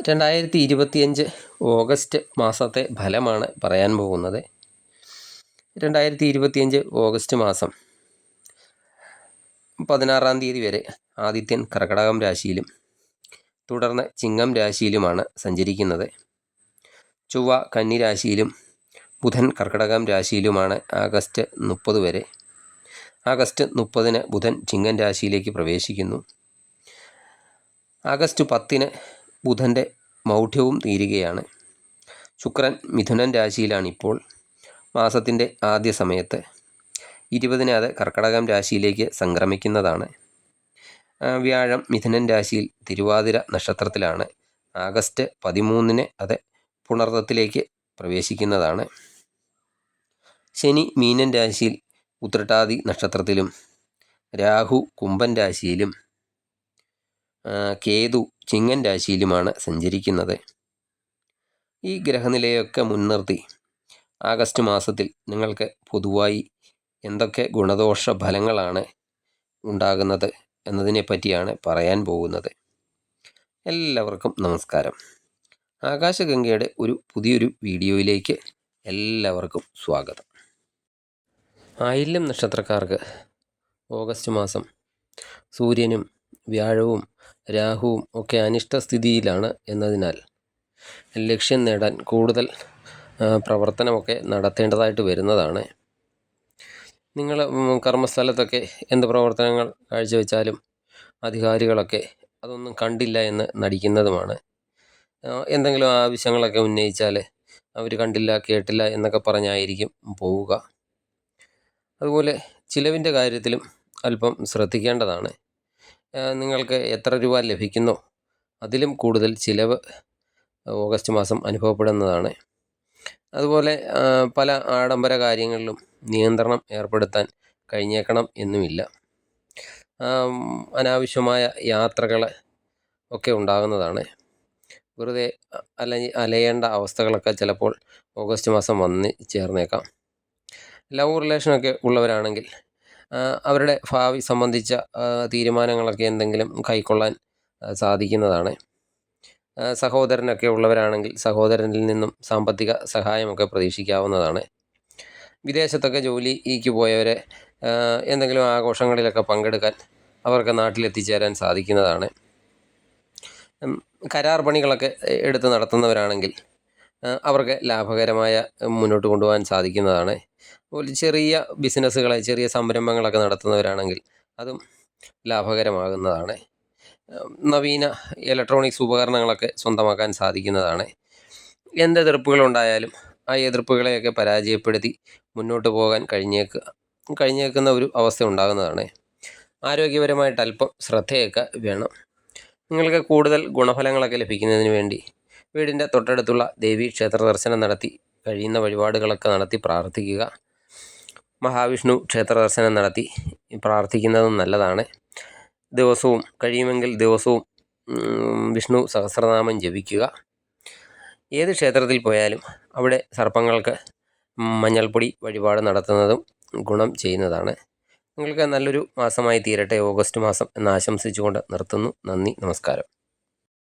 2025 August മാസത്തെ ഫലമാണ് പറയാൻ പോകുന്നത്. 2025 ഓഗസ്റ്റ് മാസം 16-ാം തീയതി വരെ ആദിത്യൻ കർക്കടകം രാശിയിലും തുടർന്ന് ചിങ്ങം രാശിയിലുമാണ് സഞ്ചരിക്കുന്നത്. ചൊവ്വ കന്നി രാശിയിലും ബുധൻ കർക്കടകം രാശിയിലുമാണ് ആഗസ്റ്റ് 30 വരെ. ആഗസ്റ്റ് 30-ന് ബുധൻ ചിങ്ങം രാശിയിലേക്ക് പ്രവേശിക്കുന്നു. ആഗസ്റ്റ് 10-ന് ബുധൻ്റെ മൗഢ്യവും തീരുകയാണ്. ശുക്രൻ മിഥുനൻ രാശിയിലാണിപ്പോൾ. മാസത്തിൻ്റെ ആദ്യ സമയത്ത് 20-ന് അത് കർക്കടകം രാശിയിലേക്ക് സംക്രമിക്കുന്നതാണ്. വ്യാഴം മിഥുനൻ രാശിയിൽ തിരുവാതിര നക്ഷത്രത്തിലാണ്. ആഗസ്റ്റ് 13-ന് അത് പുണർദത്തിലേക്ക് പ്രവേശിക്കുന്നതാണ്. ശനി മീനൻ രാശിയിൽ ഉത്രട്ടാതി നക്ഷത്രത്തിലും രാഹു കുംഭൻ രാശിയിലും കേതു ചിങ്ങൻ രാശിയിലുമാണ് സഞ്ചരിക്കുന്നത്. ഈ ഗ്രഹനിലയൊക്കെ മുൻനിർത്തി ആഗസ്റ്റ് മാസത്തിൽ നിങ്ങൾക്ക് പൊതുവായി എന്തൊക്കെ ഗുണദോഷ ഫലങ്ങളാണ് ഉണ്ടാകുന്നത് എന്നതിനെ പറ്റിയാണ് പറയാൻ പോകുന്നത്. എല്ലാവർക്കും നമസ്കാരം. ആകാശഗംഗയുടെ പുതിയൊരു വീഡിയോയിലേക്ക് എല്ലാവർക്കും സ്വാഗതം. ആയില്യം നക്ഷത്രക്കാർക്ക് ഓഗസ്റ്റ് മാസം സൂര്യനും വ്യാഴവും രാഹുവും ഒക്കെ അനിഷ്ടസ്ഥിതിയിലാണ് എന്നതിനാൽ ലക്ഷ്യം നേടാൻ കൂടുതൽ പ്രവർത്തനമൊക്കെ നടത്തേണ്ടതായിട്ട് വരുന്നതാണ്. നിങ്ങൾ കർമ്മസ്ഥലത്തൊക്കെ എന്ത് പ്രവർത്തനങ്ങൾ കാഴ്ചവെച്ചാലും അധികാരികളൊക്കെ അതൊന്നും കണ്ടില്ല എന്ന് നടിക്കുന്നതുമാണ്. എന്തെങ്കിലും ആവശ്യങ്ങളൊക്കെ ഉന്നയിച്ചാൽ അവർ കണ്ടില്ല കേട്ടില്ല എന്നൊക്കെ പറഞ്ഞായിരിക്കും പോവുക. അതുപോലെ ചിലവിൻ്റെ കാര്യത്തിലും അല്പം ശ്രദ്ധിക്കേണ്ടതാണ്. നിങ്ങൾക്ക് എത്ര രൂപ ലഭിക്കുന്നോ അതിലും കൂടുതൽ ചിലവ് ഓഗസ്റ്റ് മാസം അനുഭവപ്പെടുന്നതാണ്. അതുപോലെ പല ആഡംബര കാര്യങ്ങളിലും നിയന്ത്രണം ഏർപ്പെടുത്താൻ കഴിഞ്ഞേക്കണം എന്നുമില്ല. അനാവശ്യമായ യാത്രകൾ ഒക്കെ ഉണ്ടാകുന്നതാണ്. വെറുതെ അലയേണ്ട അവസ്ഥകളൊക്കെ ചിലപ്പോൾ ഓഗസ്റ്റ് മാസം വന്ന് ചേർന്നേക്കാം. ലവ് റിലേഷനൊക്കെ ഉള്ളവരാണെങ്കിൽ അവരുടെ ഭാവി സംബന്ധിച്ച തീരുമാനങ്ങളൊക്കെ എന്തെങ്കിലും കൈക്കൊള്ളാൻ സാധിക്കുന്നതാണ്. സഹോദരനൊക്കെ ഉള്ളവരാണെങ്കിൽ സഹോദരനിൽ നിന്നും സാമ്പത്തിക സഹായമൊക്കെ പ്രതീക്ഷിക്കാവുന്നതാണ്. വിദേശത്തൊക്കെ ജോലിക്ക് പോയവരെ എന്തെങ്കിലും ആഘോഷങ്ങളിലൊക്കെ പങ്കെടുക്കാൻ അവർക്ക് നാട്ടിലെത്തിച്ചേരാൻ സാധിക്കുന്നതാണ്. കരാർ പണികളൊക്കെ എടുത്ത് നടത്തുന്നവരാണെങ്കിൽ അവർക്ക് ലാഭകരമായ മുന്നോട്ട് കൊണ്ടുപോകാൻ സാധിക്കുന്നതാണ്. അതുപോലെ ചെറിയ ബിസിനസ്സുകളെ ചെറിയ സംരംഭങ്ങളൊക്കെ നടത്തുന്നവരാണെങ്കിൽ അതും ലാഭകരമാകുന്നതാണ്. നവീന ഇലക്ട്രോണിക്സ് ഉപകരണങ്ങളൊക്കെ സ്വന്തമാക്കാൻ സാധിക്കുന്നതാണ്. എന്ത് എതിർപ്പുകളുണ്ടായാലും ആ എതിർപ്പുകളെയൊക്കെ പരാജയപ്പെടുത്തി മുന്നോട്ട് പോകാൻ കഴിഞ്ഞേക്കുന്ന ഒരു അവസ്ഥ ഉണ്ടാകുന്നതാണ്. ആരോഗ്യപരമായിട്ട് അല്പം ശ്രദ്ധയൊക്കെ വേണം. നിങ്ങൾക്ക് കൂടുതൽ ഗുണഫലങ്ങളൊക്കെ ലഭിക്കുന്നതിന് വേണ്ടി വീടിൻ്റെ തൊട്ടടുത്തുള്ള ദേവീ ക്ഷേത്ര ദർശനം നടത്തി കഴിയുന്ന വഴിപാടുകളൊക്കെ നടത്തി പ്രാർത്ഥിക്കുക. മഹാവിഷ്ണു ക്ഷേത്ര ദർശനം നടത്തി പ്രാർത്ഥിക്കുന്നതും നല്ലതാണ്. കഴിയുമെങ്കിൽ ദിവസവും വിഷ്ണു സഹസ്രനാമം ജപിക്കുക. ഏത് ക്ഷേത്രത്തിൽ പോയാലും അവിടെ സർപ്പങ്ങൾക്ക് മഞ്ഞൾപ്പൊടി വഴിപാട് നടത്തുന്നതും ഗുണം ചെയ്യുന്നതാണ്. നിങ്ങൾക്ക് നല്ലൊരു മാസമായി തീരട്ടെ ഓഗസ്റ്റ് മാസം എന്ന് ആശംസിച്ചുകൊണ്ട് നിർത്തുന്നു. നന്ദി, നമസ്കാരം.